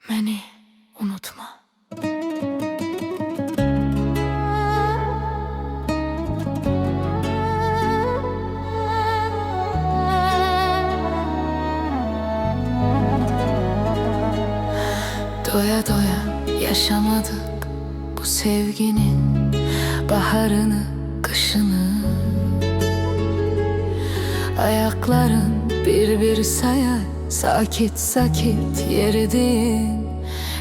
Beni unutma. Doya doya yaşamadık bu sevginin baharını, kışını. Ayakların bir sayar sakit sakit yeridiğin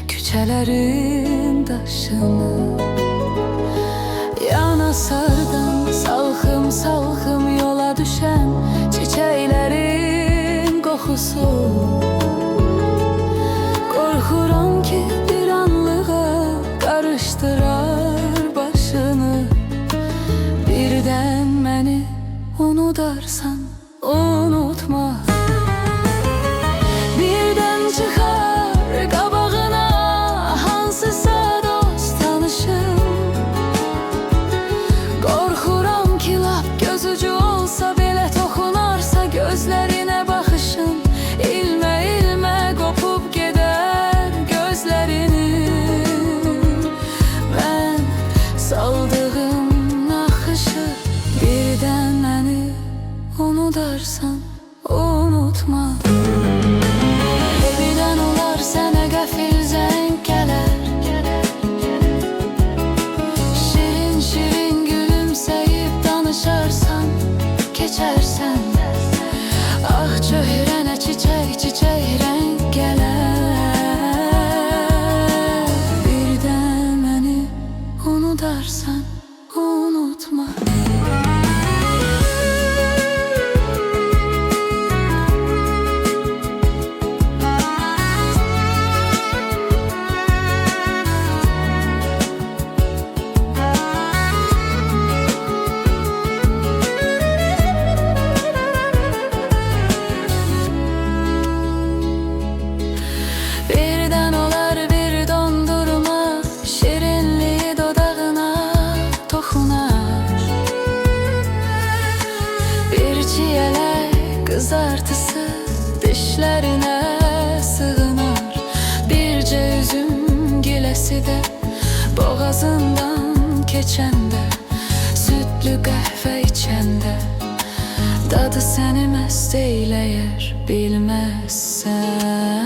küçelerin taşını. Yana sardan salkım salkım yola düşen çiçeklerin kokusu. Korkuram ki bir anlığa karıştırar başını. Birden beni unutarsan unutma. Birden çıkar qabağına hansısa dost tanışım. Qorxuram ki lap gözücü olsa belə toxunarsa gözlerine baxışım. İlmə ilmə qopub gedər gözlerini. Mən saldığım naxışı birdən məni unutarsan unutma. Birdən olar sənə qəfil zəng gələr. Şirin şirin gülümsəyib danışarsan, keçərsən. Ah çöhrənə çiçək çiçək rəng gələr. Birdən məni unutarsan unutma. Birden olar bir dondurma şirinliği dodağına toxunar. Bir çiyələk kızartısı dişlerine sığınar. Bircə üzüm giləsi də boğazından keçəndə, sütlü qəhvə içəndə dadı səni məst eyləyər bilməzsən.